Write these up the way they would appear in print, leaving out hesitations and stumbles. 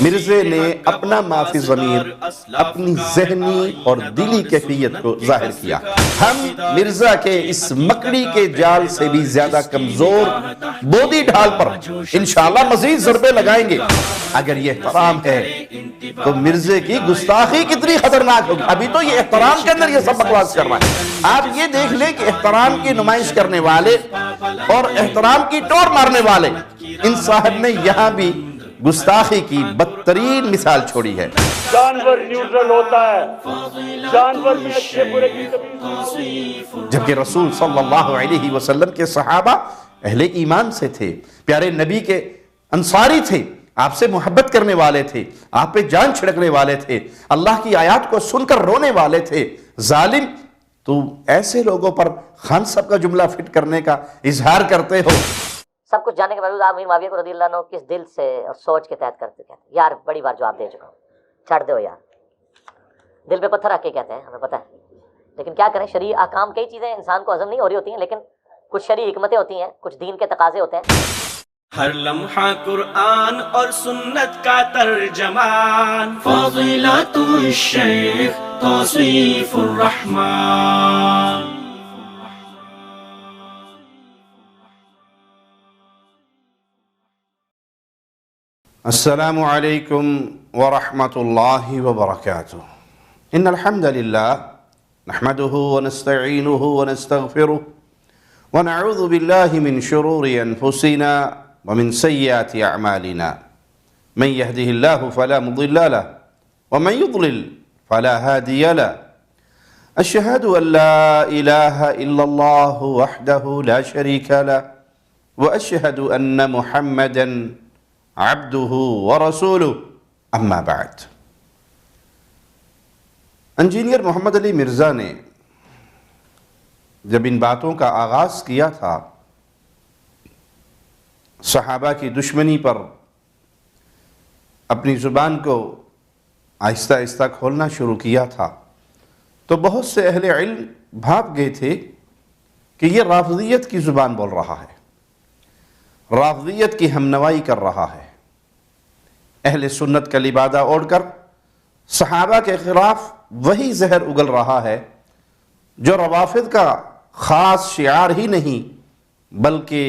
مرزے نے اپنا معافی ضمیر اپنی ذہنی اور دلی کیفیت کو ظاہر کیا۔ ہم مرزا کے اس مکڑی کے جال سے بھی زیادہ کمزور بودی ڈھال پر انشاءاللہ مزید ضربے لگائیں گے۔ اگر یہ احترام ہے تو مرزے کی گستاخی کتنی خطرناک ہوگی۔ ابھی تو یہ احترام کے اندر یہ سب بکواس کر رہا ہے۔ آپ یہ دیکھ لیں کہ احترام کی نمائش کرنے والے اور احترام کی ٹور مارنے والے، ان صاحب نے یہاں بھی گستاخی کی بدترین مثال چھوڑی ہے۔ جانور نیوٹرل ہوتا ہے، جانور میں اچھے برے کی تمیز، جبکہ رسول صلی اللہ علیہ وسلم کے صحابہ اہل ایمان سے تھے، پیارے نبی کے انصاری تھے، آپ سے محبت کرنے والے تھے، آپ پہ جان چھڑکنے والے تھے، اللہ کی آیات کو سن کر رونے والے تھے۔ ظالم، تو ایسے لوگوں پر خان صاحب کا جملہ فٹ کرنے کا اظہار کرتے ہو۔ سب کچھ جاننے کے باوجود آپ امیر معاویہ کو رضی اللہ عنہ کس دل سے اور سوچ کے تحت کرتے ہیں؟ یار بڑی بار جواب دے چکا ہوں، چھڑ دو یار، دل پہ پتھر رکھ کے کہتے ہیں، ہمیں پتہ ہے، لیکن کیا کریں، شرعی احکام کئی چیزیں انسان کو ہضم نہیں ہو رہی ہوتی ہیں، لیکن کچھ شرعی حکمتیں ہوتی ہیں، کچھ دین کے تقاضے ہوتے ہیں۔ ہر لمحہ قرآن اور سنت کا ترجمان، فضیلت الشیخ توصیف الرحمن۔ السلام علیکم ورحمۃ اللہ وبرکاتہ۔ ان الحمد للہ نحمده ونستعینه ونستغفره ونعوذ باللہ من شرور انفسنا ومن سیئات اعمالنا من يهده الله فلا مضل له ومن يضلل فلا هادي له اشهد ان لا اله الا الله وحده لا شريك له واشهد ان محمدا عبدہ ورسولہ، اما بعد۔ انجینئر محمد علی مرزا نے جب ان باتوں کا آغاز کیا تھا، صحابہ کی دشمنی پر اپنی زبان کو آہستہ آہستہ کھولنا شروع کیا تھا، تو بہت سے اہل علم بھاپ گئے تھے کہ یہ رافضیت کی زبان بول رہا ہے، رافضیت کی ہمنوائی کر رہا ہے، اہل سنت کا لبادہ اوڑھ کر صحابہ کے خلاف وہی زہر اگل رہا ہے جو روافض کا خاص شعار ہی نہیں بلکہ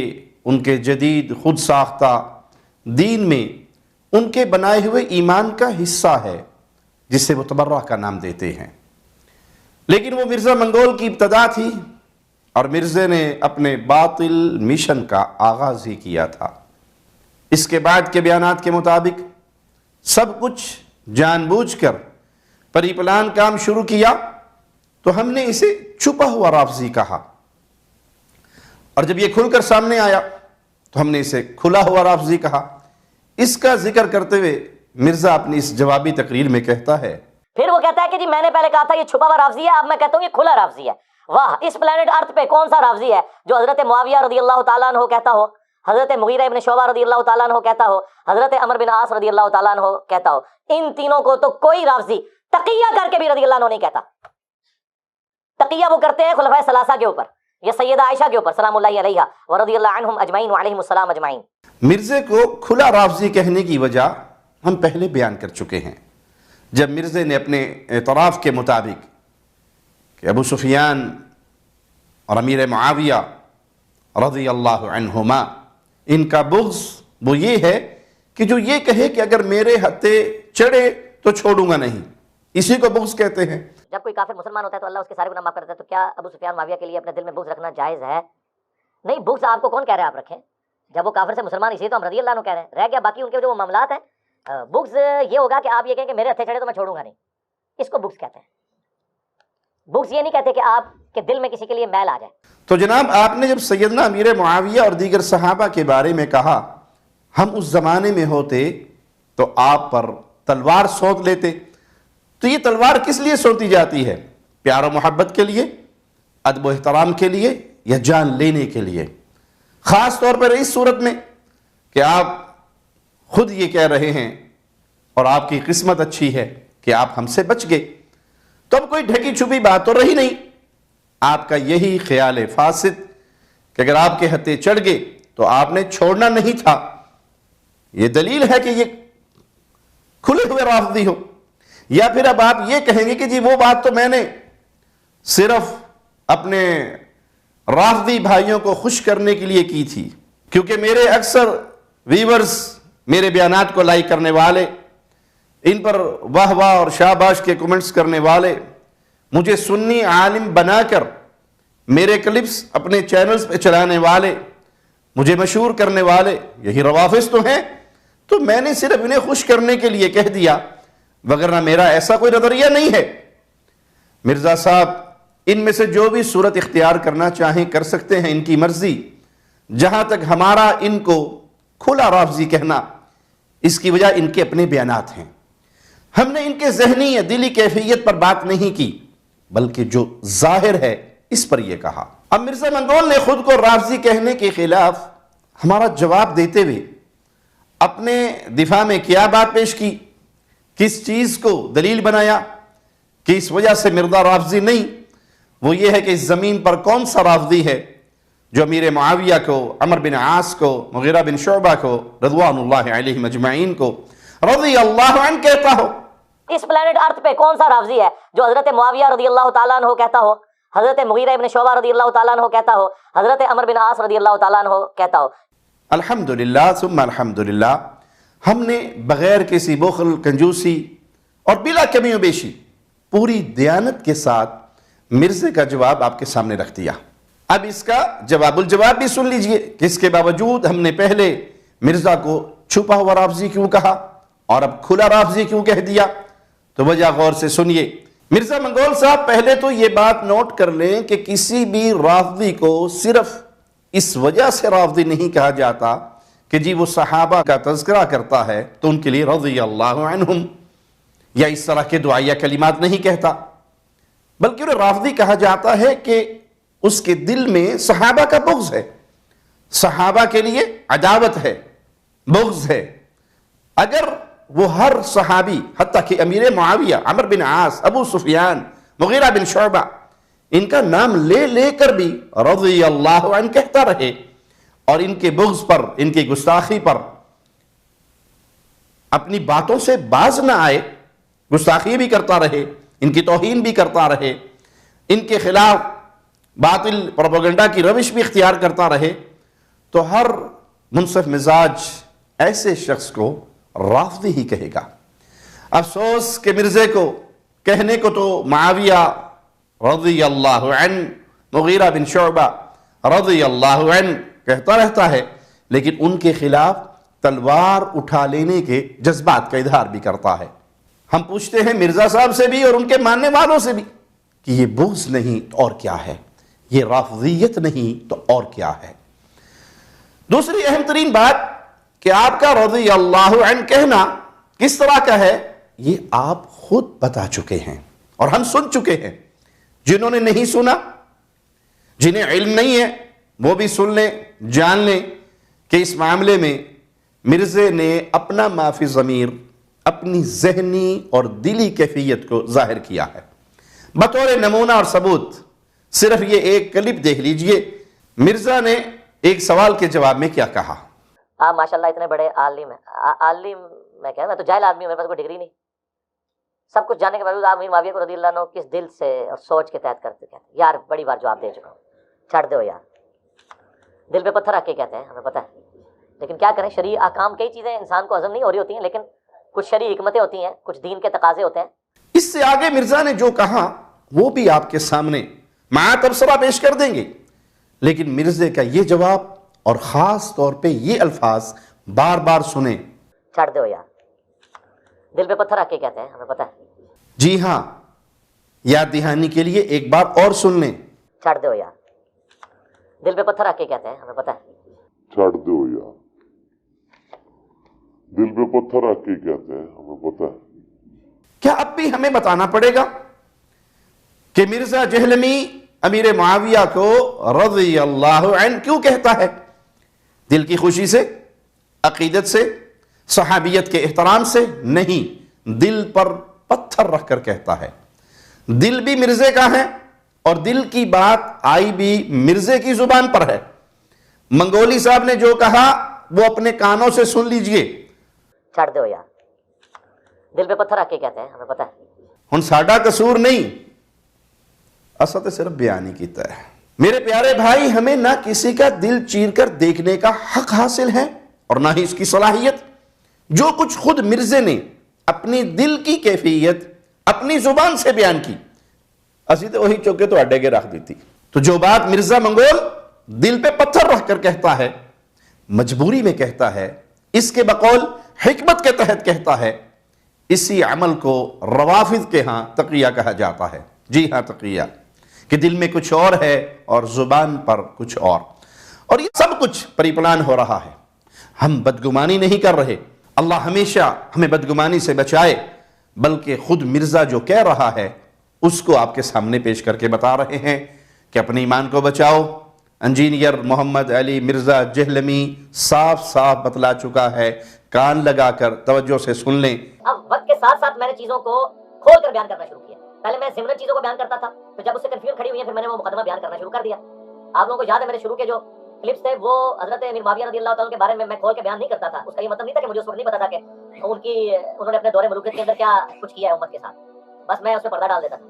ان کے جدید خود ساختہ دین میں ان کے بنائے ہوئے ایمان کا حصہ ہے، جسے وہ تبرہ کا نام دیتے ہیں۔ لیکن وہ مرزا منگول کی ابتدا تھی اور مرزے نے اپنے باطل مشن کا آغاز ہی کیا تھا۔ اس کے بعد کے بیانات کے مطابق سب کچھ جان بوجھ کر پری پلان کام شروع کیا، تو ہم نے اسے چھپا ہوا رافضی کہا، اور جب یہ کھل کر سامنے آیا تو ہم نے اسے کھلا ہوا رافضی کہا۔ اس کا ذکر کرتے ہوئے مرزا اپنی اس جوابی تقریر میں کہتا ہے، پھر وہ کہتا ہے کہ جی میں نے پہلے کہا تھا یہ چھپا ہوا رافضی ہے، اب میں کہتا ہوں یہ کھلا رافضی ہے۔ واہ، اس پلانٹ ارتھ پہ کون سا رافضی ہے جو حضرت معاویہ رضی اللہ تعالیٰ عنہ کہتا ہو، حضرت مغیرہ ابن شعبہ رضی اللہ تعالیٰ عنہ کہتا ہو، حضرت عمر بن عاص رضی اللہ تعالیٰ عنہ کہتا ہو؟ ان تینوں کو تو کوئی رافضی تقیہ کر کے بھی رضی اللہ عنہ نہیں کہتا۔ تقیہ وہ کرتے ہیں خلفائے ثلاثہ کے اوپر یا سیدہ عائشہ کے اوپر سلام اللہ علیہا ورضی اللہ عنہم اجمعین وعلیہم السلام اجمعین۔ مرزے کو کھلا رافضی کہنے کی وجہ ہم پہلے بیان کر چکے ہیں، جب مرزے نے اپنے اعتراف کے مطابق کہ ابو سفیان اور امیر معاویہ رضی اللہ عنہما ان کا بغض وہ یہ ہے کہ جو یہ کہے کہ اگر میرے ہتھے چڑھے تو چھوڑوں گا نہیں، اسی کو بغض کہتے ہیں۔ جب کوئی کافر مسلمان ہوتا ہے تو اللہ اس کے سارے گناہ معاف کر دیتا ہے، تو کیا ابو سفیان معاویہ کے لیے اپنے دل میں بغض رکھنا جائز ہے؟ نہیں، بغض آپ کو کون کہہ رہا ہے آپ رکھیں؟ جب وہ کافر سے مسلمان، اسی تو ہم رضی اللہ عنہ کہہ رہے ہیں، رہ گیا باقی ان کے جو معاملات ہیں۔ بغض یہ ہوگا کہ آپ یہ کہیں کہ میرے ہتھے چڑھے تو میں چھوڑوں گا نہیں، اس کو بغض کہتے ہیں۔ بغض یہ نہیں کہتے کہ آپ کے دل میں کسی کے لیے میل آ جائے۔ تو جناب آپ نے جب سیدنا امیر معاویہ اور دیگر صحابہ کے بارے میں کہا ہم اس زمانے میں ہوتے تو آپ پر تلوار سونت لیتے، تو یہ تلوار کس لیے سونتی جاتی ہے؟ پیار و محبت کے لیے، ادب و احترام کے لیے، یا جان لینے کے لیے؟ خاص طور پر اس صورت میں کہ آپ خود یہ کہہ رہے ہیں اور آپ کی قسمت اچھی ہے کہ آپ ہم سے بچ گئے، تو اب کوئی ڈھکی چھپی بات تو رہی نہیں۔ آپ کا یہی خیال فاسد کہ اگر آپ کے ہتھے چڑھ گئے تو آپ نے چھوڑنا نہیں تھا، یہ دلیل ہے کہ یہ کھلے ہوئے رافضی ہو، یا پھر اب آپ یہ کہیں گے کہ جی وہ بات تو میں نے صرف اپنے رافضی بھائیوں کو خوش کرنے کے لیے کی تھی، کیونکہ میرے اکثر ویورز، میرے بیانات کو لائک کرنے والے، ان پر واہ واہ اور شاباش کے کمنٹس کرنے والے، مجھے سنی عالم بنا کر میرے کلپس اپنے چینلز پہ چلانے والے، مجھے مشہور کرنے والے، یہی روافض تو ہیں، تو میں نے صرف انہیں خوش کرنے کے لیے کہہ دیا، وگرنہ میرا ایسا کوئی نظریہ نہیں ہے۔ مرزا صاحب ان میں سے جو بھی صورت اختیار کرنا چاہیں کر سکتے ہیں، ان کی مرضی، جہاں تک ہمارا ان کو کھلا رافضی کہنا، اس کی وجہ ان کے اپنے بیانات ہیں۔ ہم نے ان کے ذہنی یا دلی کیفیت پر بات نہیں کی، بلکہ جو ظاہر ہے اس پر یہ کہا۔ اب مرزا منگول نے خود کو رافضی کہنے کے خلاف ہمارا جواب دیتے ہوئے اپنے دفاع میں کیا بات پیش کی، کس چیز کو دلیل بنایا کہ اس وجہ سے مرزا رافضی نہیں، وہ یہ ہے کہ اس زمین پر کون سا رافضی ہے جو امیر معاویہ کو، عمر بن عاص کو، مغیرہ بن شعبہ کو، رضوان اللہ علیہم اجمعین کو رضی اللہ عنہ کہتا ہو؟ اس پلانٹ ارتھ پہ کون سا رافضی ہے جو حضرت معاویہ رضی اللہ تعالیٰ عنہ کہتا ہو، حضرت مغیرہ ابن شعبہ رضی اللہ تعالیٰ عنہ کہتا ہو، حضرت عمر بن عاص رضی اللہ تعالیٰ عنہ کہتا ہو؟ الحمدللہ ثم الحمدللہ، ہم نے بغیر کسی بخل، کنجوسی اور بلا کمی و بیشی پوری دیانت کے ساتھ مرزے کا جواب آپ کے سامنے رکھ دیا۔ اب اس کا جواب الجواب بھی سن لیجئے کہ اس کے باوجود ہم نے پہلے مرزا کو چھپا ہوا رافضی کیوں کہا اور اب کھلا رافضی کیوں کہہ دیا، تو وجہ غور سے سنیے۔ مرزا منگول صاحب پہلے تو یہ بات نوٹ کر لیں کہ کسی بھی رافضی کو صرف اس وجہ سے رافضی نہیں کہا جاتا کہ جی وہ صحابہ کا تذکرہ کرتا ہے تو ان کے لیے رضی اللہ عنہم یا اس طرح کے دعائیہ کلمات نہیں کہتا، بلکہ انہیں رافضی کہا جاتا ہے کہ اس کے دل میں صحابہ کا بغض ہے، صحابہ کے لیے عداوت ہے، بغض ہے۔ اگر وہ ہر صحابی، حتیٰ کہ امیر معاویہ، عمر بن عاص، ابو سفیان، مغیرہ بن شعبہ، ان کا نام لے لے کر بھی رضی اللہ عنہ کہتا رہے اور ان کے بغض پر، ان کی گستاخی پر اپنی باتوں سے باز نہ آئے، گستاخی بھی کرتا رہے، ان کی توہین بھی کرتا رہے، ان کے خلاف باطل پروپیگنڈا کی روش بھی اختیار کرتا رہے، تو ہر منصف مزاج ایسے شخص کو رافضی ہی کہے گا۔ افسوس کہ مرزے کو کہنے کو تو معاویہ رضی اللہ عنہ، مغیرہ بن شعبہ رضی اللہ عنہ کہتا رہتا ہے، لیکن ان کے خلاف تلوار اٹھا لینے کے جذبات کا اظہار بھی کرتا ہے۔ ہم پوچھتے ہیں مرزا صاحب سے بھی اور ان کے ماننے والوں سے بھی کہ یہ بغض نہیں تو اور کیا ہے، یہ رافضیت نہیں تو اور کیا ہے۔ دوسری اہم ترین بات کہ آپ کا رضی اللہ عنہ کہنا کس طرح کا ہے، یہ آپ خود بتا چکے ہیں اور ہم سن چکے ہیں۔ جنہوں نے نہیں سنا، جنہیں علم نہیں ہے، وہ بھی سن لیں، جان لیں کہ اس معاملے میں مرزے نے اپنا ما فی ضمیر، اپنی ذہنی اور دلی کیفیت کو ظاہر کیا ہے۔ بطور نمونہ اور ثبوت صرف یہ ایک کلپ دیکھ لیجئے، مرزا نے ایک سوال کے جواب میں کیا کہا۔ آپ ماشاءاللہ اتنے بڑے عالم ہیں، عالم میں کہہ رہا، میں تو جاہل آدمی ہوں، میرے پاس کوئی ڈگری نہیں، سب کچھ جاننے کے باوجود آپ امیر معاویہ کو رضی اللہ عنہ کس دل سے اور سوچ کے تحت کرتے کہتے ہیں؟ یار بڑی بار جواب دے چکا ہوں، چھڑ دو یار، دل پہ پتھر رکھ کے کہتے ہیں، ہمیں پتہ ہے، لیکن کیا کریں، شرعی احکام کئی چیزیں انسان کو ہضم نہیں ہو رہی ہوتی ہیں، لیکن کچھ شرعی حکمتیں ہوتی ہیں، کچھ دین کے تقاضے ہوتے ہیں۔ اس سے آگے مرزا نے جو کہا وہ بھی آپ کے سامنے مع تبصرہ پیش کر دیں گے، لیکن مرزے کا یہ جواب اور خاص طور پہ یہ الفاظ بار بار سنیں۔ چھڑ دو یار، دل پہ پتھر رکھ کے کہتے ہیں، ہمیں پتہ ہے۔ جی ہاں، یاد دہانی کے لیے ایک بار اور سن لیں۔ چھڑ دو یار، دل پہ پتھر رکھ کے کہتے ہیں، ہمیں پتہ ہے۔ چھڑ دو یار، دل پہ پتھر رکھ کے کہتے ہیں، ہمیں پتہ ہے۔ کیا اب بھی ہمیں بتانا پڑے گا کہ مرزا جہلمی امیر معاویہ کو رضی اللہ عنہ کیوں کہتا ہے؟ دل کی خوشی سے، عقیدت سے، صحابیت کے احترام سے نہیں، دل پر پتھر رکھ کر کہتا ہے۔ دل بھی مرزے کا ہے اور دل کی بات آئی بھی مرزے کی زبان پر ہے۔ منگولی صاحب نے جو کہا وہ اپنے کانوں سے سن لیجئے۔ چھڑ دو یار، دل پہ پتھر رکھ کے کہتے ہیں، ہمیں پتہ ہے۔ ہن ساڈا قصور نہیں، اسا تے صرف بیان ہی کیتا ہے۔ میرے پیارے بھائی، ہمیں نہ کسی کا دل چیر کر دیکھنے کا حق حاصل ہے اور نہ ہی اس کی صلاحیت۔ جو کچھ خود مرزے نے اپنی دل کی کیفیت اپنی زبان سے بیان کی، اسی تو وہی چوکے تو اڈے کے رکھ دیتی۔ تو جو بات مرزا منگول دل پہ پتھر رکھ کر کہتا ہے، مجبوری میں کہتا ہے، اس کے بقول حکمت کے تحت کہتا ہے، اسی عمل کو روافض کے ہاں تقیہ کہا جاتا ہے۔ جی ہاں، تقیہ، کہ دل میں کچھ اور ہے اور زبان پر کچھ اور یہ سب کچھ پری پلان ہو رہا ہے۔ ہم بدگمانی نہیں کر رہے، اللہ ہمیشہ ہمیں بدگمانی سے بچائے، بلکہ خود مرزا جو کہہ رہا ہے اس کو آپ کے سامنے پیش کر کے بتا رہے ہیں کہ اپنے ایمان کو بچاؤ۔ انجینئر محمد علی مرزا جہلمی صاف صاف بتلا چکا ہے، کان لگا کر توجہ سے سن لیں۔ اب وقت کے ساتھ ساتھ میں نے چیزوں کو کھول کر بیان کرنا شروع کیا۔ پہلے میں ضمن چیزوں کو بیان کرتا تھا، پھر جب اس سے کنفیوژن کھڑی ہوئی ہے پھر میں نے وہ مقدمہ بیان کرنا شروع کر دیا۔ آپ لوگوں کو یاد ہے میرے شروع کے جو کلپس تھے وہ حضرت امیر معاویہ رضی اللہ تعالیٰ کے بارے میں کھول کے بیان نہیں کرتا تھا۔ اس کا یہ مطلب نہیں تھا کہ مجھے اس وقت نہیں پتا تھا کہ انہوں نے اپنے دور ملوکیت کے اندر کیا کچھ کیا ہے امت کے ساتھ، بس میں اس پہ پردہ ڈال دیتا تھا۔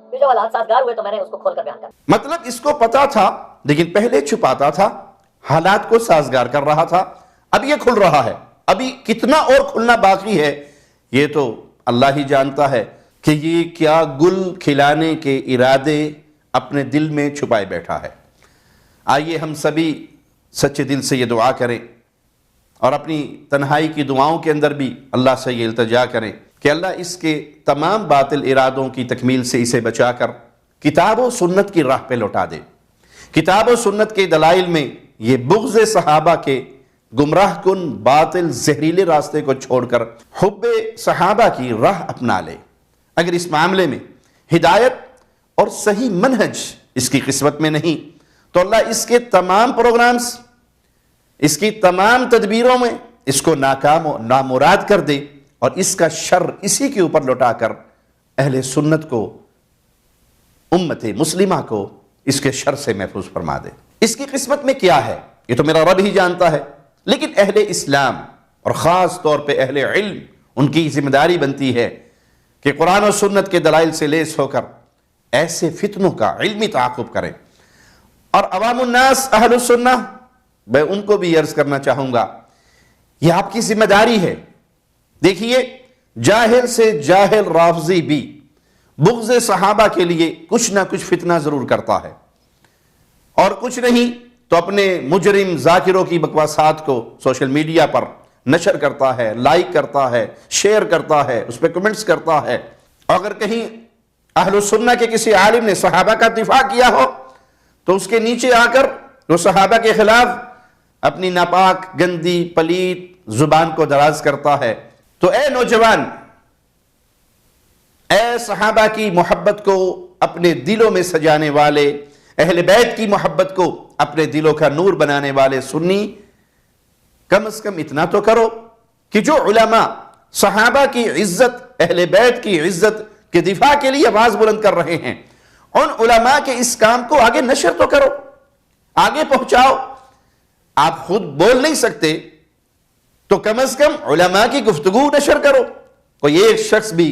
پھر جب حالات سازگار ہوئے تو میں نے اس کو کھول کر بیان کر۔ مطلب اس کو پتا تھا لیکن پہلے چھپاتا تھا، حالات کو سازگار کر رہا تھا، اب یہ کھل رہا ہے۔ ابھی کتنا اور کھلنا باقی ہے یہ تو اللہ ہی جانتا ہے کہ یہ کیا گل کھلانے کے ارادے اپنے دل میں چھپائے بیٹھا ہے۔ آئیے ہم سبھی سچے دل سے یہ دعا کریں اور اپنی تنہائی کی دعاؤں کے اندر بھی اللہ سے یہ التجا کریں کہ اللہ اس کے تمام باطل ارادوں کی تکمیل سے اسے بچا کر کتاب و سنت کی راہ پہ لوٹا دے۔ کتاب و سنت کے دلائل میں یہ بغض صحابہ کے گمراہ کن باطل زہریلے راستے کو چھوڑ کر حب صحابہ کی راہ اپنا لے۔ اگر اس معاملے میں ہدایت اور صحیح منہج اس کی قسمت میں نہیں تو اللہ اس کے تمام پروگرامز، اس کی تمام تدبیروں میں اس کو ناکام و نامراد کر دے اور اس کا شر اسی کے اوپر لوٹا کر اہل سنت کو، امت مسلمہ کو اس کے شر سے محفوظ فرما دے۔ اس کی قسمت میں کیا ہے یہ تو میرا رب ہی جانتا ہے، لیکن اہل اسلام اور خاص طور پہ اہل علم، ان کی ذمہ داری بنتی ہے کہ قرآن و سنت کے دلائل سے لیس ہو کر ایسے فتنوں کا علمی تعاقب کریں۔ اور عوام الناس اہل السنہ، میں ان کو بھی عرض کرنا چاہوں گا، یہ آپ کی ذمہ داری ہے۔ دیکھیے، جاہل سے جاہل رافضی بھی بغض صحابہ کے لیے کچھ نہ کچھ فتنہ ضرور کرتا ہے، اور کچھ نہیں تو اپنے مجرم ذاکروں کی بکواسات کو سوشل میڈیا پر نشر کرتا ہے، لائک کرتا ہے، شیئر کرتا ہے، اس پہ کمنٹس کرتا ہے۔ اگر کہیں اہل السنہ کے کسی عالم نے صحابہ کا دفاع کیا ہو تو اس کے نیچے آ کر وہ صحابہ کے خلاف اپنی ناپاک، گندی، پلیت زبان کو دراز کرتا ہے۔ تو اے نوجوان، اے صحابہ کی محبت کو اپنے دلوں میں سجانے والے، اہل بیت کی محبت کو اپنے دلوں کا نور بنانے والے سنی، کم از کم اتنا تو کرو کہ جو علماء صحابہ کی عزت، اہل بیت کی عزت کے دفاع کے لیے آواز بلند کر رہے ہیں، ان علماء کے اس کام کو آگے نشر تو کرو، آگے پہنچاؤ۔ آپ خود بول نہیں سکتے تو کم از کم علماء کی گفتگو نشر کرو۔ کوئی ایک شخص بھی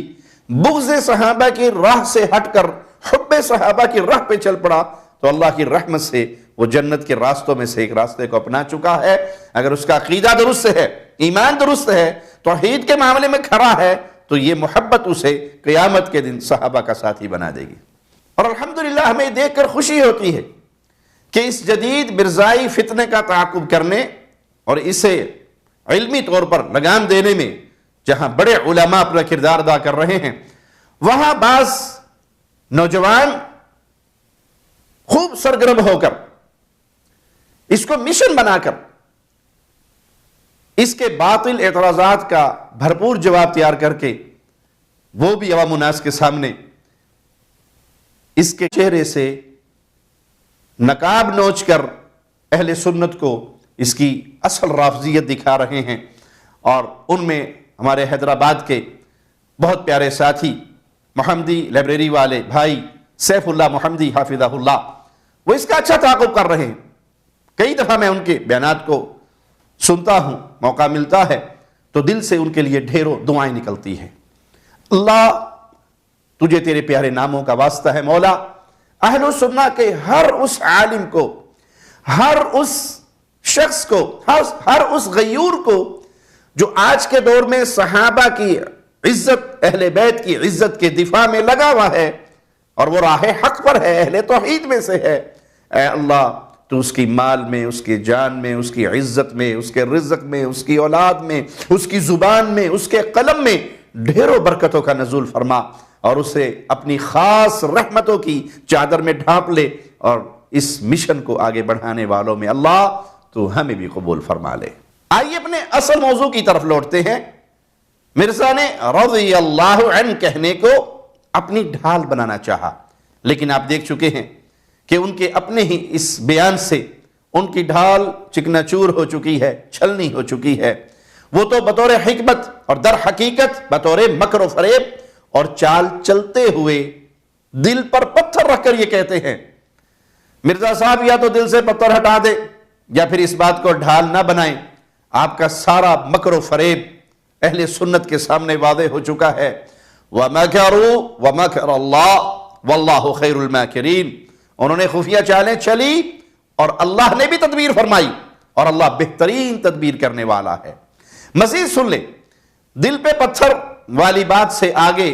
بغض صحابہ کی راہ سے ہٹ کر حب صحابہ کی راہ پہ چل پڑا تو اللہ کی رحمت سے وہ جنت کے راستوں میں سے ایک راستے کو اپنا چکا ہے۔ اگر اس کا عقیدہ درست ہے، ایمان درست ہے، توحید کے معاملے میں کھڑا ہے تو یہ محبت اسے قیامت کے دن صحابہ کا ساتھی بنا دے گی۔ اور الحمدللہ ہمیں دیکھ کر خوشی ہوتی ہے کہ اس جدید مرزائی فتنے کا تعاقب کرنے اور اسے علمی طور پر لگام دینے میں جہاں بڑے علماء اپنا کردار ادا کر رہے ہیں، وہاں بعض نوجوان خوب سرگرم ہو کر اس کو مشن بنا کر اس کے باطل اعتراضات کا بھرپور جواب تیار کر کے وہ بھی عوام الناس کے سامنے اس کے چہرے سے نقاب نوچ کر اہل سنت کو اس کی اصل رافضیت دکھا رہے ہیں۔ اور ان میں ہمارے حیدرآباد کے بہت پیارے ساتھی محمدی لائبریری والے بھائی سیف اللہ محمدی حافظہ اللہ، وہ اس کا اچھا تعاقب کر رہے ہیں۔ کئی دفعہ میں ان کے بیانات کو سنتا ہوں، موقع ملتا ہے تو دل سے ان کے لیے ڈھیروں دعائیں نکلتی ہیں. اللہ تجھے تیرے پیارے ناموں کا واسطہ ہے مولا، اہل و سنہ کے ہر اس عالم کو، ہر اس شخص کو، ہر اس غیور کو جو آج کے دور میں صحابہ کی عزت، اہل بیت کی عزت کے دفاع میں لگا ہوا ہے اور وہ راہ حق پر ہے، اہل توحید میں سے ہے، اے اللہ تو اس کی مال میں، اس کی جان میں، اس کی عزت میں، اس کے رزق میں، اس کی اولاد میں، اس کی زبان میں، اس کے قلم میں ڈھیروں برکتوں کا نزول فرما اور اسے اپنی خاص رحمتوں کی چادر میں ڈھانپ لے، اور اس مشن کو آگے بڑھانے والوں میں اللہ تو ہمیں بھی قبول فرما لے. آئیے اپنے اصل موضوع کی طرف لوٹتے ہیں. مرزا نے رضی اللہ عنہ کہنے کو اپنی ڈھال بنانا چاہا، لیکن آپ دیکھ چکے ہیں کہ ان کے اپنے ہی اس بیان سے ان کی ڈھال چکنا چور ہو چکی ہے، چھلنی ہو چکی ہے. وہ تو بطور حکمت اور در حقیقت بطور مکر و فریب اور چال چلتے ہوئے دل پر پتھر رکھ کر یہ کہتے ہیں مرزا صاحب یا تو دل سے پتھر ہٹا دے یا پھر اس بات کو ڈھال نہ بنائیں. آپ کا سارا مکر و فریب اہل سنت کے سامنے واضح ہو چکا ہے. وَمَكَرُوا وَمَكَرَ اللَّهُ وَاللَّهُ خَيْرُ الْمَاكِرِينَ. انہوں نے خفیہ چالیں چلی اور اللہ نے بھی تدبیر فرمائی اور اللہ بہترین تدبیر کرنے والا ہے. مزید سن لیں، دل پہ پتھر والی بات سے آگے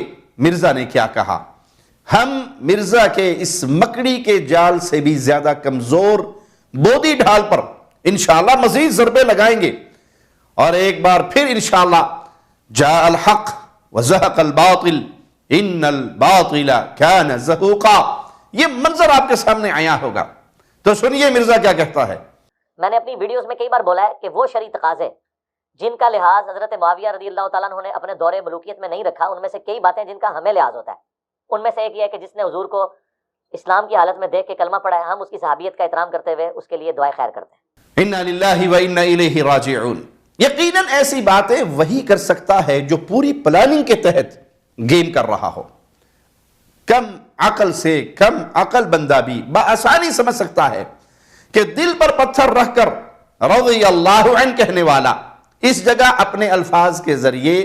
مرزا نے کیا کہا. ہم مرزا کے اس مکڑی کے جال سے بھی زیادہ کمزور بودی ڈھال پر انشاءاللہ مزید ضربے لگائیں گے، اور ایک بار پھر انشاءاللہ جاء الحق وزهق الباطل ان الباطل كان زهوقا. یہ منظر آپ کے سامنے آیا ہوگا، تو سنیے مرزا کیا کہتا ہے. میں نے اپنی ویڈیوز میں کئی بار بولا ہے کہ وہ شرعی تقاضے جن کا لحاظ حضرت معاویہ رضی اللہ تعالیٰ عنہ نے اپنے دور ملوکیت میں نہیں رکھا، ان میں سے کئی باتیں جن کا ہمیں لحاظ ہوتا ہے. ان میں سے ایک یہ ہے کہ جس نے حضور کو اسلام کی حالت میں دیکھ کے کلمہ پڑھا ہے، ہم اس کی صحابیت کا احترام کرتے ہوئے اس کے لیے دعائے خیر کرتے ہیں. انا للہ و انا الیہ راجعون. یقیناً ایسی باتیں وہی کر سکتا ہے جو پوری پلاننگ کے تحت گیم کر رہا ہو. کم عقل سے کم عقل بندہ بھی بآسانی سمجھ سکتا ہے کہ دل پر پتھر رکھ کر رضی اللہ عنہ کہنے والا اس جگہ اپنے الفاظ کے ذریعے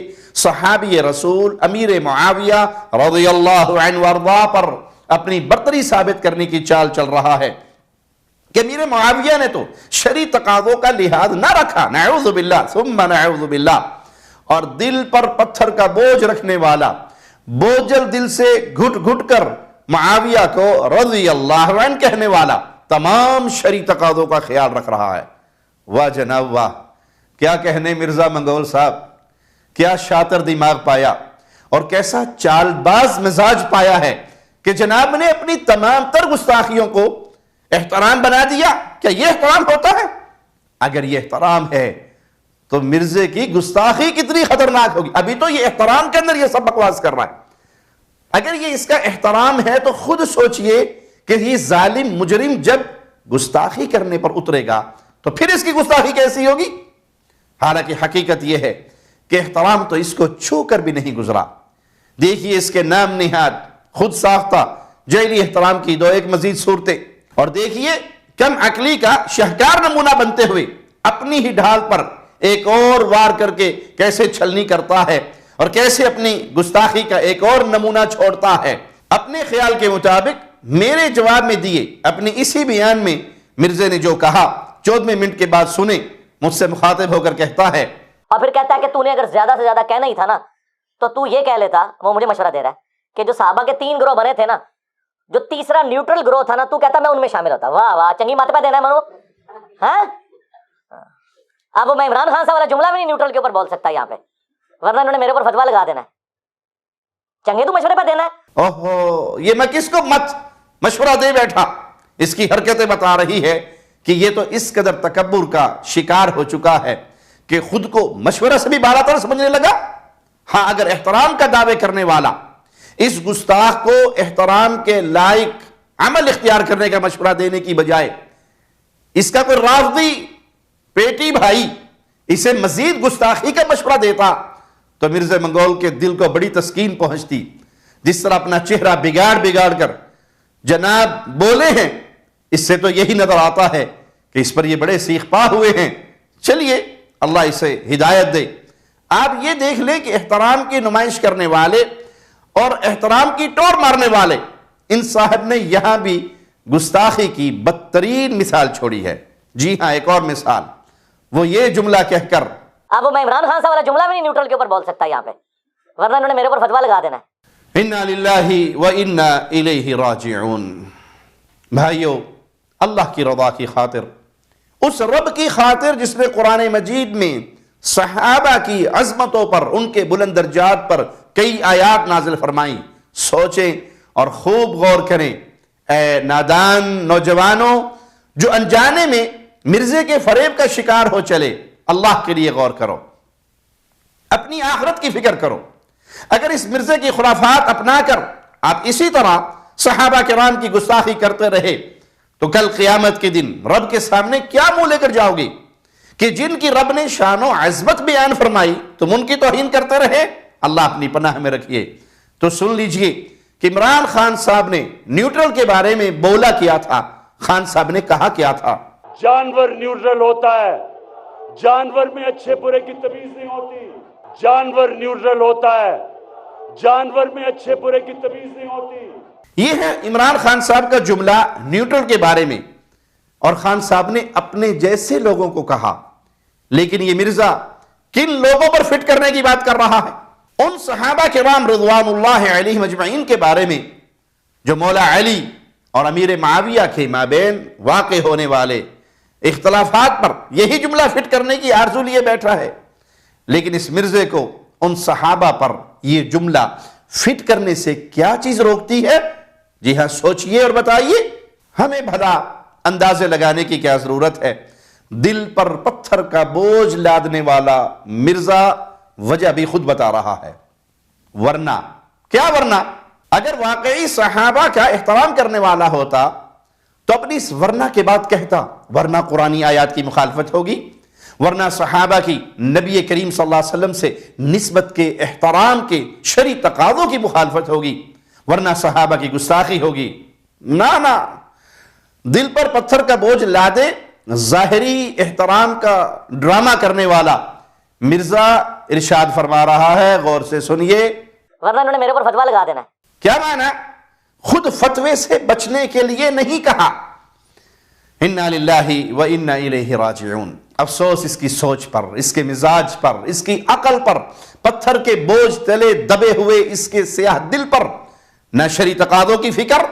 صحابی رسول امیر معاویہ رضی اللہ عنہ وارضا پر اپنی برتری ثابت کرنے کی چال چل رہا ہے کہ امیر معاویہ نے تو شرعی تقاضوں کا لحاظ نہ رکھا، نعوذ باللہ ثم نعوذ باللہ، اور دل پر پتھر کا بوجھ رکھنے والا بوجھل دل سے گھٹ گھٹ کر معاویہ کو رضی اللہ عنہ کہنے والا تمام شرعی تقاضوں کا خیال رکھ رہا ہے. واہ جناب واہ، کیا کہنے مرزا منگول صاحب، کیا شاطر دماغ پایا اور کیسا چال باز مزاج پایا ہے کہ جناب نے اپنی تمام تر گستاخیوں کو احترام بنا دیا. کیا یہ احترام ہوتا ہے؟ اگر یہ احترام ہے تو مرزے کی گستاخی کتنی خطرناک ہوگی. ابھی تو یہ احترام کے اندر یہ سب بکواس کر رہا ہے. اگر یہ اس کا احترام ہے تو خود سوچئے کہ یہ ظالم مجرم جب گستاخی کرنے پر اترے گا تو پھر اس کی گستاخی کیسی ہوگی. حالانکہ حقیقت یہ ہے کہ احترام تو اس کو چھو کر بھی نہیں گزرا. دیکھیے اس کے نام نہاد خود ساختہ جیلی احترام کی دو ایک مزید صورتیں، اور دیکھیے کم عقلی کا شہکار نمونہ بنتے ہوئے اپنی ہی ڈھال پر ایک اور وار کر کے کیسے چھلنی کرتا ہے اور کیسے اپنی گستاخی کا ایک اور نمونہ چھوڑتا ہے. اپنے خیال کے مطابق میرے جواب میں دیے اپنی اسی بیان میں مرزے نے جو کہا 14 منٹ کے بعد سنیں. مجھ سے مخاطب ہو کر کہتا ہے، اور پھر کہتا ہے کہ تو نے اگر زیادہ سے زیادہ کہنا ہی تھا نا تو تو یہ کہہ لیتا، وہ مجھے مشورہ دے رہا ہے کہ جو صحابہ کے 3 گروہ بنے تھے نا، جو تیسرا نیوٹرل گروہ تھا نا، تو کہتا میں ان میں شامل ہوتا. واہ واہ، چنگی ماتے پہ دینا ہے منو. ہاں اب میں عمران خان صاحب والا جملہ بھی نہیں نیوٹرل کے اوپر بول سکتا یہاں پہ، ورنہ انہوں نے میرے اوپر فتویٰ لگا دینا ہے. چنگے تو مشورے پہ دینا ہے. اوہو، یہ میں کس کو مت مشورہ دے بیٹھا. اس کی حرکتیں بتا رہی ہے کہ یہ تو اس قدر تکبر کا شکار ہو چکا ہے کہ خود کو مشورہ سے بھی بالا تر سمجھنے لگا. ہاں اگر احترام کا دعوے کرنے والا اس گستاخ کو احترام کے لائق عمل اختیار کرنے کا مشورہ دینے کی بجائے اس کا کوئی رافضی پیٹی بھائی اسے مزید گستاخی کا مشورہ دیتا تو مرزا منگول کے دل کو بڑی تسکین پہنچتی. جس طرح اپنا چہرہ بگاڑ کر جناب بولے ہیں، اس سے تو یہی نظر آتا ہے کہ اس پر یہ بڑے سیخ پا ہوئے ہیں. چلیے اللہ اسے ہدایت دے. آپ یہ دیکھ لیں کہ احترام کی نمائش کرنے والے اور احترام کی ٹور مارنے والے، ان صاحب نے یہاں بھی گستاخی کی بدترین مثال چھوڑی ہے۔ جی ہاں، ایک اور مثال، وہ یہ جملہ کہہ کر، اب وہ میں عمران خان صاحب والا جملہ بھی نہیں نیوٹرل کے اوپر بول سکتا یہاں پہ، ورنہ انہوں نے میرے اوپر فتویٰ لگا دینا ہے۔ انا للہ و انا الیہ راجعون۔ بھائیو، اللہ کی رضا کی خاطر، اس رب کی خاطر جس نے قرآن مجید میں صحابہ کی عظمتوں پر، ان کے بلند درجات پر کئی آیات نازل فرمائیں، سوچیں اور خوب غور کریں۔ اے نادان نوجوانوں جو انجانے میں مرزے کے فریب کا شکار ہو چلے، اللہ کے لیے غور کرو، اپنی آخرت کی فکر کرو۔ اگر اس مرزے کی خرافات اپنا کر آپ اسی طرح صحابہ کرام کی گستاخی کرتے رہے تو کل قیامت کے دن رب کے سامنے کیا منہ لے کر جاؤ گے کہ جن کی رب نے شان و عظمت بیان فرمائی تم ان کی توہین کرتے رہے۔ اللہ اپنی پناہ میں رکھیے۔ تو سن لیجئے کہ عمران خان صاحب نے نیوٹرل کے بارے میں بولا کیا تھا۔ خان صاحب نے کہا کیا تھا؟ جانور نیوٹرل ہوتا ہے، جانور میں اچھے برے کی تمیز نہیں ہوتی۔ جانور نیوٹرل ہوتا ہے، جانور میں اچھے برے کی تمیز نہیں ہوتی۔ یہ ہے عمران خان صاحب کا جملہ نیوٹرل کے بارے میں، اور خان صاحب نے اپنے جیسے لوگوں کو کہا۔ لیکن یہ مرزا کن لوگوں پر فٹ کرنے کی بات کر رہا ہے؟ ان صحابہ کرام رضوان اللہ علیہم اجمعین کے بارے میں جو مولا علی اور امیر معاویہ کے مابین واقع ہونے والے اختلافات پر یہی جملہ فٹ کرنے کی آرزو لیے بیٹھا ہے۔ لیکن اس مرزے کو ان صحابہ پر یہ جملہ فٹ کرنے سے کیا چیز روکتی ہے؟ جی ہاں، سوچئے اور بتائیے۔ ہمیں بھلا اندازے لگانے کی کیا ضرورت ہے؟ دل پر پتھر کا بوجھ لادنے والا مرزا وجہ بھی خود بتا رہا ہے۔ ورنہ کیا؟ ورنہ اگر واقعی صحابہ کا احترام کرنے والا ہوتا تو اپنی اس ورنہ کے بعد کہتا، ورنہ قرآنی آیات کی مخالفت ہوگی، ورنہ صحابہ کی نبی کریم صلی اللہ علیہ وسلم سے نسبت کے احترام کے شرعی تقاضوں کی مخالفت ہوگی، ورنہ صحابہ کی گستاخی ہوگی۔ نہ، دل پر پتھر کا بوجھ لادے ظاہری احترام کا ڈرامہ کرنے والا مرزا ارشاد فرما رہا ہے، غور سے سنیے، ورنہ انہوں نے میرے اوپر فتویٰ لگا دینا ہے۔ کیا معنی؟ خود فتوے سے بچنے کے لیے نہیں کہا انا للہ و انا الیہ راجعون۔ افسوس اس کی سوچ پر، اس کے مزاج پر، اس کی عقل پر، پتھر کے بوجھ تلے دبے ہوئے اس کے سیاہ دل پر نہ شرعی تقاضوں کی فکر،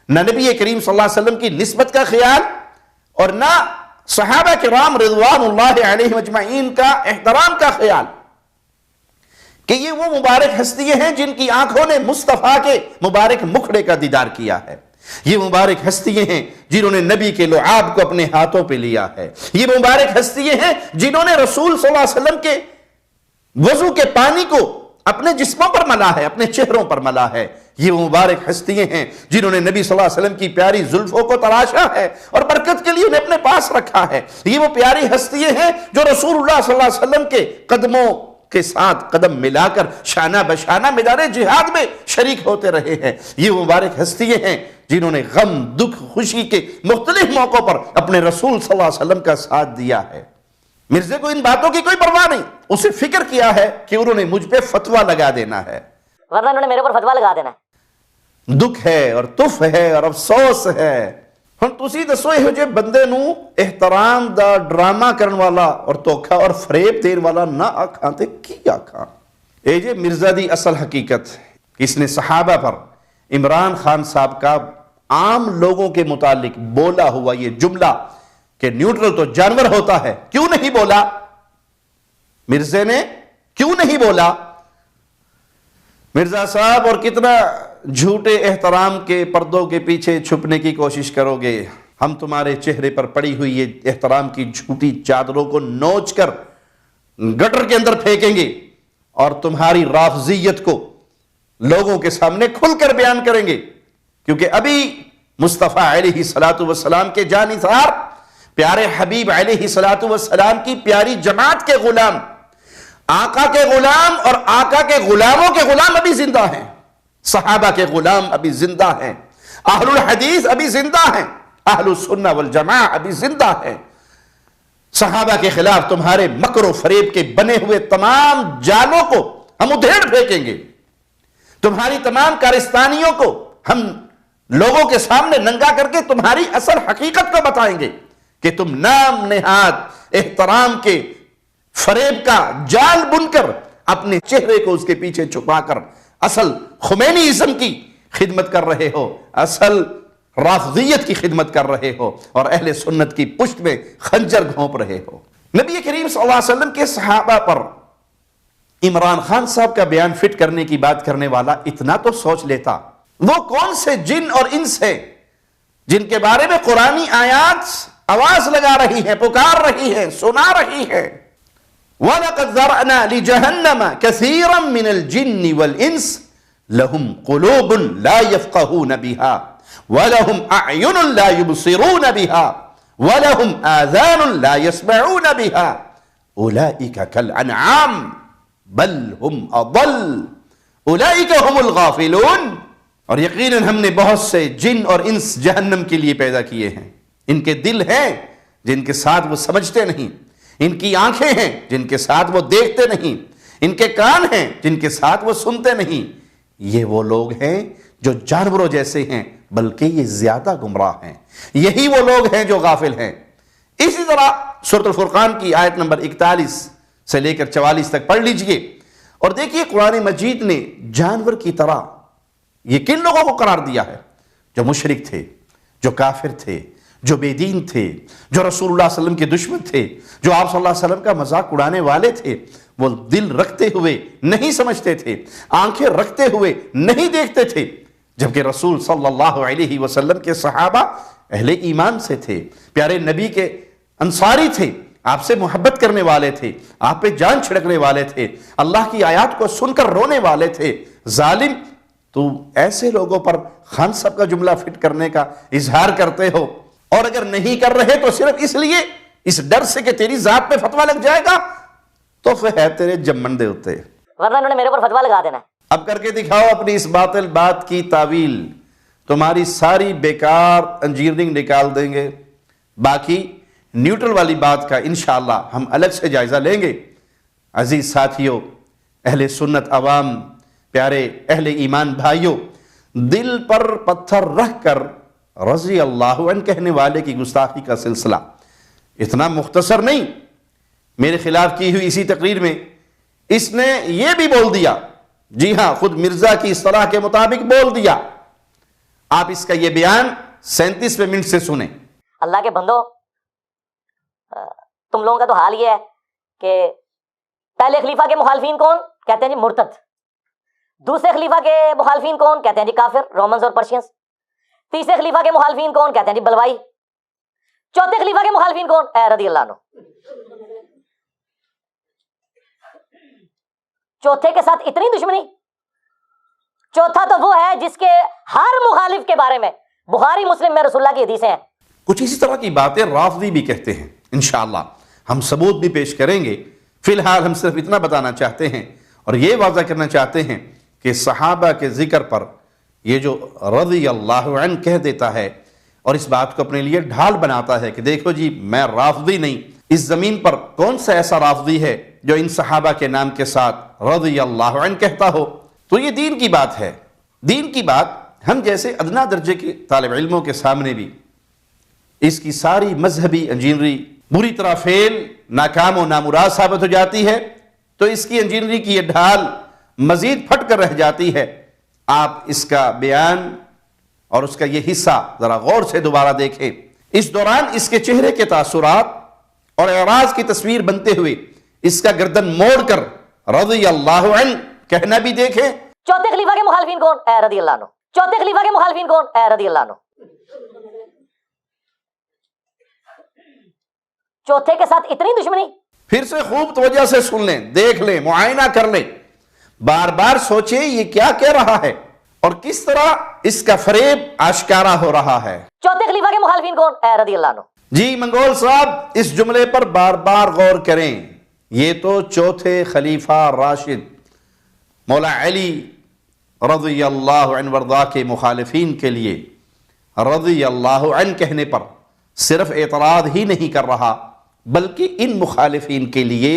نہ نبی کریم صلی اللہ علیہ وسلم کی نسبت کا خیال، اور نہ صحابہ کرام رضوان اللہ علیہم اجمعین کا احترام کا خیال، کہ یہ وہ مبارک ہستیاں ہیں جن کی آنکھوں نے مصطفیٰ کے مبارک مکھڑے کا دیدار کیا ہے۔ یہ مبارک ہستیاں ہیں جنہوں نے نبی کے لعاب کو اپنے ہاتھوں پہ لیا ہے۔ یہ مبارک ہستیاں ہیں جنہوں نے رسول صلی اللہ علیہ وسلم کے وضو کے پانی کو اپنے جسموں پر ملا ہے، اپنے چہروں پر ملا ہے۔ یہ وہ مبارک ہستیاں ہیں جنہوں نے نبی صلی اللہ علیہ وسلم کی پیاری زلفوں کو تراشا ہے اور برکت کے لیے انہیں اپنے پاس رکھا ہے۔ یہ وہ پیاری ہستیاں ہیں جو رسول اللہ صلی اللہ علیہ وسلم کے قدموں کے ساتھ قدم ملا کر شانہ بشانہ میدان جہاد میں شریک ہوتے رہے ہیں۔ یہ وہ مبارک ہستیاں ہیں جنہوں نے غم، دکھ، خوشی کے مختلف موقعوں پر اپنے رسول صلی اللہ علیہ وسلم کا ساتھ دیا ہے۔ مرزے کو ان باتوں کی کوئی پرواہ نہیں، اسے فکر کیا ہے کہ انہوں نے مجھ پہ فتویٰ لگا دینا ہے، ورنہ انہوں نے میرے اوپر فتویٰ لگا دینا ہے۔ دکھ ہے اور تف ہے اور افسوس ہے۔ ہن تسی دسو یہ جو بندے نو احترام دا ڈرامہ کرن والا اور دھوکھا اور فریب دین والا نہ آکھاں تے کی آکھاں؟ اے جے مرزا دی اصل حقیقت کہ اس نے صحابہ پر عمران خان صاحب کا عام لوگوں کے متعلق بولا ہوا یہ جملہ کہ نیوٹرل تو جانور ہوتا ہے، کیوں نہیں بولا؟ مرزے نے کیوں نہیں بولا؟ مرزا صاحب اور کتنا جھوٹے احترام کے پردوں کے پیچھے چھپنے کی کوشش کرو گے؟ ہم تمہارے چہرے پر پڑی ہوئی یہ احترام کی جھوٹی چادروں کو نوچ کر گٹر کے اندر پھینکیں گے اور تمہاری رافضیت کو لوگوں کے سامنے کھل کر بیان کریں گے، کیونکہ ابھی مصطفیٰ علیہ الصلوۃ والسلام کے جانثار پیارے حبیب علیہ الصلوۃ والسلام کی پیاری جماعت کے غلام، آقا کے غلام اور آقا کے غلاموں کے غلام ابھی زندہ ہیں، صحابہ کے غلام ابھی زندہ ہیں، اہل الحدیث ابھی زندہ ہیں، اہل السنہ والجماعہ ابھی زندہ ہیں۔ صحابہ کے خلاف تمہارے مکر و فریب کے بنے ہوئے تمام جالوں کو ہم ادھیڑ پھینکیں گے، تمہاری تمام کارستانیوں کو ہم لوگوں کے سامنے ننگا کر کے تمہاری اصل حقیقت کو بتائیں گے کہ تم نام نہاد احترام کے فریب کا جال بن کر اپنے چہرے کو اس کے پیچھے چھپا کر اصل خمینی ازم کی خدمت کر رہے ہو، اصل رافضیت کی خدمت کر رہے ہو اور اہل سنت کی پشت میں خنجر گھونپ رہے ہو۔ نبی کریم صلی اللہ علیہ وسلم کے صحابہ پر عمران خان صاحب کا بیان فٹ کرنے کی بات کرنے والا اتنا تو سوچ لیتا، وہ کون سے جن اور انس ہیں جن کے بارے میں قرآنی آیات آواز لگا رہی ہیں، پکار رہی ہیں، سنا رہی ہیں۔ وَلَقَدْ ذَرَأْنَا لِجَهَنَّمَ كَثِيرًا مِنَ الْجِنِّ وَالْإِنسِ لَهُمْ قُلُوبٌ لَا يَفْقَهُونَ بِهَا وَلَهُمْ أَعْيُنٌ لَا يُبْصِرُونَ بِهَا وَلَهُمْ آذَانٌ لَا يَسْمَعُونَ بِهَا أُولَئِكَ كَالْأَنْعَامِ بل ہم اضل اولئک ہم الغافلون۔ اور یقیناً ہم نے بہت سے جن اور انس جہنم کے لیے پیدا کیے ہیں، ان کے دل ہیں جن کے ساتھ وہ سمجھتے نہیں، ان کی آنکھیں ہیں جن کے ساتھ وہ دیکھتے نہیں، ان کے کان ہیں جن کے ساتھ وہ سنتے نہیں۔ یہ وہ لوگ ہیں جو جانوروں جیسے ہیں بلکہ یہ زیادہ گمراہ ہیں، یہی وہ لوگ ہیں جو غافل ہیں۔ اسی طرح سورۃ الفرقان کی آیت نمبر 41 سے لے کر 44 تک پڑھ لیجئے اور دیکھیے قرآن مجید نے جانور کی طرح یہ کن لوگوں کو قرار دیا ہے؟ جو مشرک تھے، جو کافر تھے، جو بے دین تھے، جو رسول اللہ صلی اللہ علیہ وسلم کے دشمن تھے، جو آپ صلی اللہ علیہ وسلم کا مذاق اڑانے والے تھے۔ وہ دل رکھتے ہوئے نہیں سمجھتے تھے، آنکھیں رکھتے ہوئے نہیں دیکھتے تھے، جبکہ رسول صلی اللہ علیہ وسلم کے صحابہ اہل ایمان سے تھے، پیارے نبی کے انصاری تھے، آپ سے محبت کرنے والے تھے، آپ پہ جان چھڑکنے والے تھے، اللہ کی آیات کو سن کر رونے والے تھے۔ ظالم، تو ایسے لوگوں پر خان صاحب کا جملہ فٹ کرنے کا اظہار کرتے ہو، اور اگر نہیں کر رہے تو صرف اس لیے، اس ڈر سے کہ تیری ذات پہ فتویٰ لگ جائے گا، تو پھر ہے تیرے جمنڈے ہوتے، ورنہ انہوں نے میرے اوپر فتویٰ لگا دینا ہے۔ اب کر کے دکھاؤ اپنی اس باطل بات کی تعویل، تمہاری ساری بیکار انجینئرنگ نکال دیں گے۔ باقی نیوٹرل والی بات کا انشاءاللہ ہم الگ سے جائزہ لیں گے۔ عزیز ساتھیوں، اہل سنت عوام، پیارے اہل ایمان بھائیوں، دل پر پتھر رکھ کر رضی اللہ عنہ کہنے والے کی گستاخی کا سلسلہ اتنا مختصر نہیں۔ میرے خلاف کی ہوئی اسی تقریر میں اس نے یہ بھی بول دیا، جی ہاں، خود مرزا کی اصطلاح کے مطابق بول دیا۔ آپ اس کا یہ بیان 37ویں منٹ سے سنیں۔ اللہ کے بندو، تم لوگوں کا تو حال یہ ہے کہ پہلے خلیفہ کے مخالفین کون؟ کہتے ہیں جی مرتد۔ دوسرے خلیفہ کے مخالفین کون؟ کہتے ہیں جی کافر، رومنز اور پرشینز۔ تیسرے خلیفہ کے مخالفین کون؟ کہتے ہیں جی بلوائی۔ چوتھے خلیفہ کے مخالفین کون؟ اے رضی اللہ عنہ۔ چوتھے کے ساتھ اتنی دشمنی؟ چوتھا تو وہ ہے جس کے ہر مخالف کے بارے میں بخاری مسلم میں رسول اللہ کی حدیثیں ہیں۔ کچھ اسی طرح کی باتیں رافضی بھی کہتے ہیں، انشاءاللہ ہم ثبوت بھی پیش کریں گے۔ فی الحال ہم صرف اتنا بتانا چاہتے ہیں اور یہ واضح کرنا چاہتے ہیں کہ صحابہ کے ذکر پر یہ جو رضی اللہ عنہ کہہ دیتا ہے اور اس بات کو اپنے لیے ڈھال بناتا ہے کہ دیکھو جی میں رافضی نہیں، اس زمین پر کون سا ایسا رافضی ہے جو ان صحابہ کے نام کے ساتھ رضی اللہ عنہ کہتا ہو؟ تو یہ دین کی بات ہے۔ دین کی بات ہم جیسے ادنا درجے کے طالب علموں کے سامنے بھی اس کی ساری مذہبی انجینئری بری طرح فیل، ناکام و نامراد ثابت ہو جاتی ہے، تو اس کی انجینئری کی یہ ڈھال مزید پھٹ کر رہ جاتی ہے۔ آپ اس کا بیان اور اس کا یہ حصہ ذرا غور سے دوبارہ دیکھیں۔ اس دوران اس کے چہرے کے تاثرات اور اعراض کی تصویر بنتے ہوئے اس کا گردن موڑ کر رضی اللہ عنہ کہنا بھی دیکھیں۔ چوتھے خلیفہ کے مخالفین کون؟ اے رضی اللہ عنہ۔ چوتھے خلیفہ کے مخالفین کون؟ اے رضی اللہ عنہ۔ چوتھے کے ساتھ اتنی دشمنی؟ پھر سے خوب توجہ سے سن لیں، دیکھ لیں، معائنہ کر لیں، بار بار سوچیں یہ کیا کہہ رہا ہے اور کس طرح اس کا فریب آشکارا ہو رہا ہے۔ چوتھے خلیفہ کے مخالفین کون؟ اے رضی اللہ عنہ۔ جی منگول صاحب، اس جملے پر بار بار غور کریں۔ یہ تو چوتھے خلیفہ راشد مولا علی رضی اللہ عنہ وارضاہ کے مخالفین کے لیے رضی اللہ عنہ کہنے پر صرف اعتراض ہی نہیں کر رہا بلکہ ان مخالفین کے لیے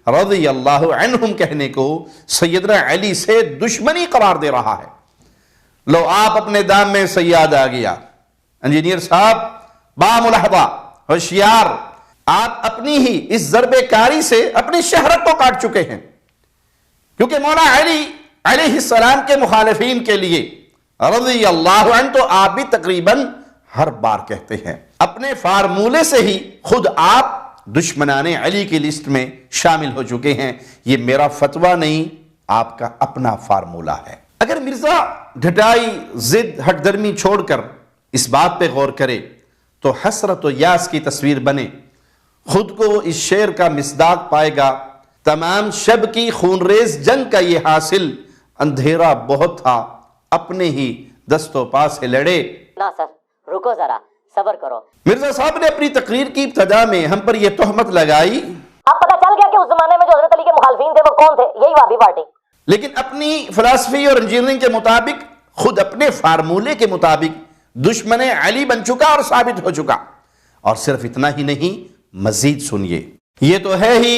رضی اللہ عنہم کہنے کو سیدنا علی سے دشمنی قرار دے رہا ہے۔ لو آپ اپنے دام میں سیاد آ گیا، انجینئر صاحب باملاحظہ ہوشیار، آپ اپنی ہی اس ضرب کاری سے اپنی شہرت کو کاٹ چکے ہیں، کیونکہ مولا علی علیہ السلام کے مخالفین کے لیے رضی اللہ عنہ تو آپ بھی تقریباً ہر بار کہتے ہیں، اپنے فارمولے سے ہی خود آپ دشمنان علی کی لسٹ میں شامل ہو چکے ہیں۔ یہ میرا فتویٰ نہیں، آپ کا اپنا فارمولہ ہے۔ اگر مرزا ڈھٹائی، ضد، ہٹ درمی چھوڑ کر اس بات پہ غور کرے تو حسرت و یاس کی تصویر بنے، خود کو اس شعر کا مصداق پائے گا، تمام شب کی خونریز جنگ کا یہ حاصل، اندھیرا بہت تھا اپنے ہی دست و پا سے لڑے۔ نا سر رکو ذرا، صبر کرو۔ مرزا صاحب نے اپنی تقریر کی ابتدا میں ہم پر یہ تہمت لگائی، اب پتہ چل گیا کہ اس زمانے میں جو حضرت علی کے مخالفین تھے وہ کون تھے، یہی وہابی پارٹی۔ لیکن اپنی فلسفی اور انجینئرنگ کے مطابق، خود اپنے فارمولے کے مطابق دشمن علی بن چکا اور ثابت ہو چکا۔ اور صرف اتنا ہی نہیں، مزید سنیے، یہ تو ہے ہی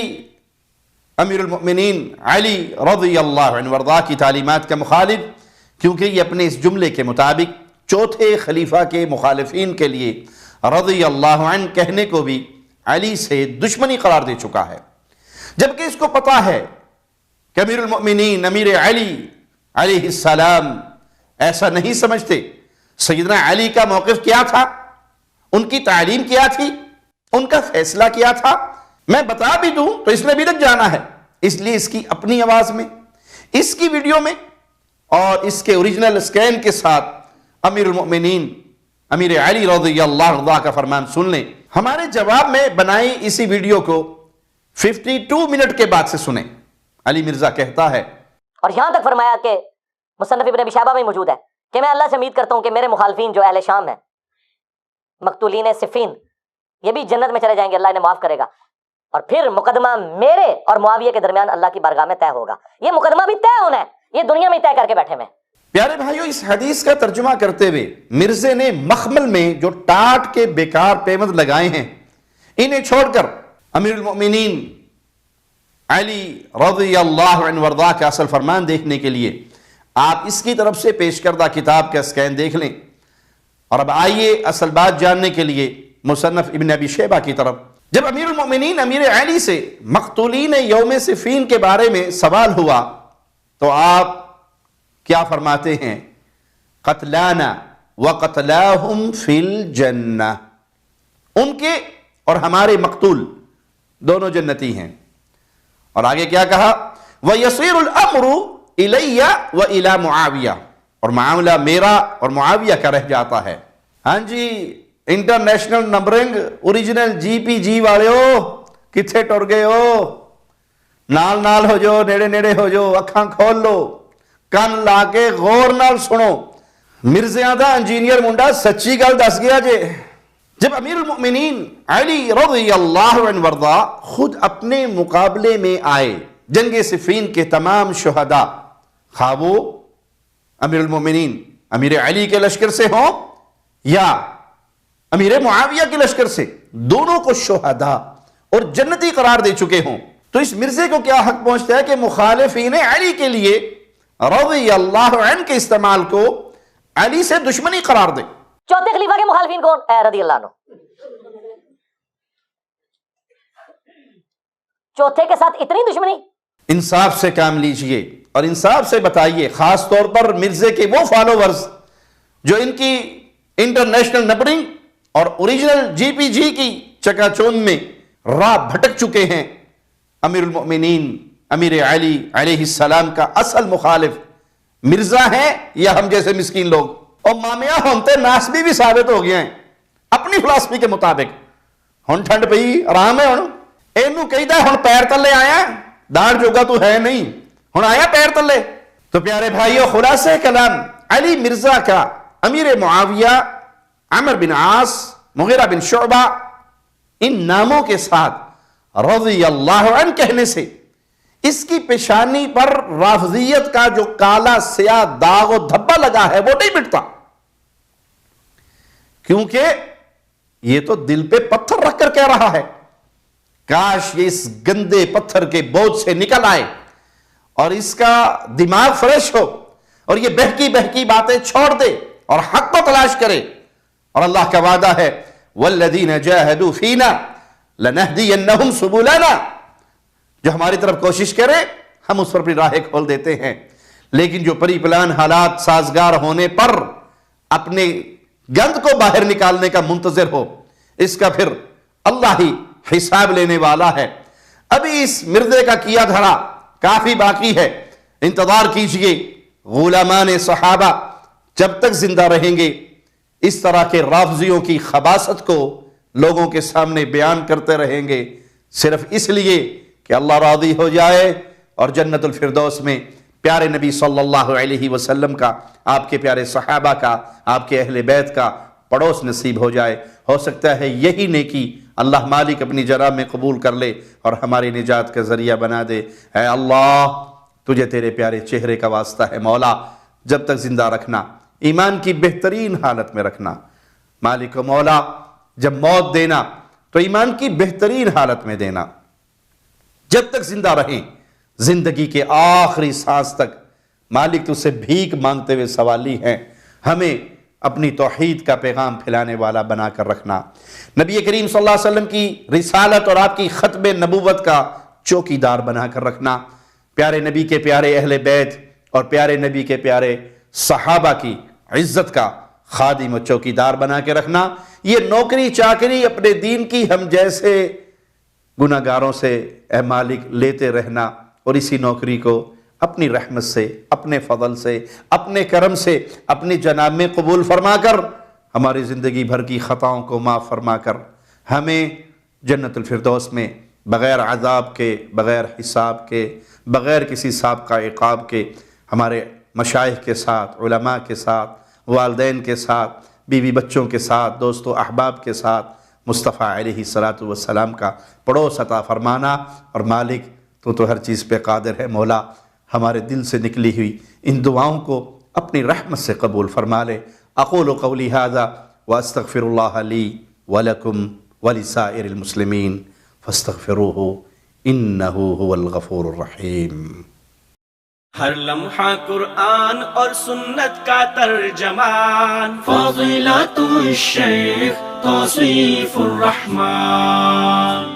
امیر المؤمنین علی رضی اللہ عنہ وارضاہ کی تعلیمات کا مخالف، کیونکہ یہ اپنے اس جملے کے مطابق چوتھے خلیفہ کے مخالفین کے لیے رضی اللہ عنہ کہنے کو بھی علی سے دشمنی قرار دے چکا ہے، جبکہ اس کو پتا ہے کہ امیر المؤمنین امیر علی علیہ السلام ایسا نہیں سمجھتے۔ سیدنا علی کا موقف کیا تھا، ان کی تعلیم کیا تھی، ان کا فیصلہ کیا تھا، میں بتا بھی دوں تو اس نے بھی لگ جانا ہے، اس لیے اس کی اپنی آواز میں، اس کی ویڈیو میں اور اس کے اوریجنل اسکین کے ساتھ امیر المؤمنین امیر علی رضی اللہ عنہ کا فرمان سن لیں۔ ہمارے جواب میں بنائی اسی ویڈیو کو 52 منٹ کے بعد سے سنیں۔ علی مرزا کہتا ہے، اور یہاں تک فرمایا کہ مصنف ابن ابی شیبہ میں موجود ہے کہ میں اللہ سے امید کرتا ہوں کہ میرے مخالفین جو اہل شام ہیں، مقتولین صفین، یہ بھی جنت میں چلے جائیں گے، اللہ انہیں معاف کرے گا، اور پھر مقدمہ میرے اور معاویہ کے درمیان اللہ کی بارگاہ میں طے ہوگا۔ یہ مقدمہ بھی طے ہونا ہے، یہ دنیا میں طے کر کے بیٹھے میں۔ پیارے بھائیو، اس حدیث کا ترجمہ کرتے ہوئے مرزے نے مخمل میں جو ٹاٹ کے بیکار پیمند لگائے ہیں، انہیں چھوڑ کر امیر المؤمنین علی رضی اللہ عنہ وارضاہ کا اصل فرمان دیکھنے کے لیے آپ اس کی طرف سے پیش کردہ کتاب کا اسکین دیکھ لیں۔ اور اب آئیے اصل بات جاننے کے لیے مصنف ابن ابی شیبہ کی طرف۔ جب امیر المؤمنین امیر علی سے مقتولین یوم صفین کے بارے میں سوال ہوا تو آپ کیا فرماتے ہیں؟ قتلانا وقتلاہم فی الجنہ، ان کے اور ہمارے مقتول دونوں جنتی ہیں۔ اور آگے کیا کہا؟ وَيَصِيرُ الْأَمْرُ إِلَيَّ وَإِلَى مُعَاوِيَةَ، اور معاملہ میرا اور معاویہ کا رہ جاتا ہے۔ ہاں جی، انٹرنیشنل نمبرنگ اوریجنل جی پی جی والے ہو، کتھے ٹر گئے ہو؟ نال نال ہو جو، نیڑے نیڑے ہو جو، اکھاں کھول لو، کن لا کے غور نال سنو۔ مرزیاں دا انجینئر منڈا سچی گل دس گیا جے۔ جب امیر المؤمنین علی رضی اللہ عنہ وارضاہ خود اپنے مقابلے میں آئے جنگ صفین کے تمام شہداء، خواہ وہ امیر المؤمنین امیر علی کے لشکر سے ہوں یا امیر معاویہ کے لشکر سے، دونوں کو شہداء اور جنتی قرار دے چکے ہوں، تو اس مرزے کو کیا حق پہنچتا ہے کہ مخالفین علی کے لیے رضی اللہ عنہ کے استعمال کو علی سے دشمنی قرار دے؟ چوتھے خلیفہ کے مخالفین کون؟ رضی اللہ عنہ۔ چوتھے کے ساتھ اتنی دشمنی؟ انصاف سے کام لیجئے اور انصاف سے بتائیے، خاص طور پر مرزے کے وہ فالوورز جو ان کی انٹرنیشنل نمبرنگ اور اوریجنل جی پی جی کی چکا چوند میں راہ بھٹک چکے ہیں۔ امیر المؤمنین امیر علی علیہ السلام کا اصل مخالف مرزا ہیں یا ہم جیسے مسکین لوگ؟ اور مامیاں ہونتے ناسبی بھی ثابت ہو گیا ہیں اپنی فلسفی کے مطابق۔ ہن ٹھنڈ پئی، آرام ہے، ہن اینو کہیدا ہن پیر تلے آیا، داڑھ جوگا تو ہے نہیں، ہن آیا پیر تلے۔ تو پیارے بھائیو، خلاصہ کلام، علی مرزا کا امیر معاویہ، عمر بن عاص، مغیرہ بن شعبہ، ان ناموں کے ساتھ رضی اللہ عنہ کہنے سے اس کی پیشانی پر رافضیت کا جو کالا سیاہ داغ و دھبا لگا ہے وہ نہیں مٹتا، کیونکہ یہ تو دل پہ پتھر رکھ کر کہہ رہا ہے کاش یہ اس گندے پتھر کے بوجھ سے نکل آئے اور اس کا دماغ فریش ہو اور یہ بہکی بہکی باتیں چھوڑ دے اور حق کو تلاش کرے. اور اللہ کا وعدہ ہے وَالَّذِينَ جَاهَدُوا فِينَا لَنَهْدِيَنَّهُمْ سُبُلَنَا، جو ہماری طرف کوشش کرے ہم اس پر اپنی راہیں کھول دیتے ہیں. لیکن جو پری پلان حالات سازگار ہونے پر اپنے گند کو باہر نکالنے کا منتظر ہو، اس کا پھر اللہ ہی حساب لینے والا ہے. ابھی اس مردے کا کیا دھڑا کافی باقی ہے، انتظار کیجئے. غلامان صحابہ جب تک زندہ رہیں گے اس طرح کے رافضیوں کی خباثت کو لوگوں کے سامنے بیان کرتے رہیں گے، صرف اس لیے کہ اللہ راضی ہو جائے اور جنت الفردوس میں پیارے نبی صلی اللہ علیہ وسلم کا، آپ کے پیارے صحابہ کا، آپ کے اہل بیت کا پڑوس نصیب ہو جائے. ہو سکتا ہے یہی نیکی اللہ مالک اپنی جناب میں قبول کر لے اور ہماری نجات کا ذریعہ بنا دے. اے اللہ، تجھے تیرے پیارے چہرے کا واسطہ ہے مولا، جب تک زندہ رکھنا، ایمان کی بہترین حالت میں رکھنا. مالک و مولا، جب موت دینا تو ایمان کی بہترین حالت میں دینا. جب تک زندہ رہیں، زندگی کے آخری سانس تک مالک تجھ سے بھیک مانگتے ہوئے سوالی ہیں، ہمیں اپنی توحید کا پیغام پھیلانے والا بنا کر رکھنا. نبی کریم صلی اللہ علیہ وسلم کی رسالت اور آپ کی ختم نبوت کا چوکیدار بنا کر رکھنا. پیارے نبی کے پیارے اہل بیت اور پیارے نبی کے پیارے صحابہ کی عزت کا خادم و چوکیدار بنا کے رکھنا. یہ نوکری چاکری اپنے دین کی ہم جیسے گناہگاروں سے اے مالک لیتے رہنا، اور اسی نوکری کو اپنی رحمت سے، اپنے فضل سے، اپنے کرم سے اپنی جناب میں قبول فرما کر ہماری زندگی بھر کی خطاؤں کو معاف فرما کر ہمیں جنت الفردوس میں بغیر عذاب کے، بغیر حساب کے، بغیر کسی سابقہ عقاب کے ہمارے مشائخ کے ساتھ، علماء کے ساتھ، والدین کے ساتھ، بیوی بچوں کے ساتھ، دوست و احباب کے ساتھ مصطفیٰ علیہ السلام کا پڑوس عطا فرمانا. اور مالک تو ہر چیز پہ قادر ہے مولا، ہمارے دل سے نکلی ہوئی ان دعاؤں کو اپنی رحمت سے قبول فرما لے. اقول قولی ھذا واستغفر اللہ لی ولکم ولسائر المسلمین فاستغفروہ انہ هو الغفور الرحیم. ہر لمحہ قرآن اور سنت کا ترجمان، فضیلت الشیخ توصیف الرحمان.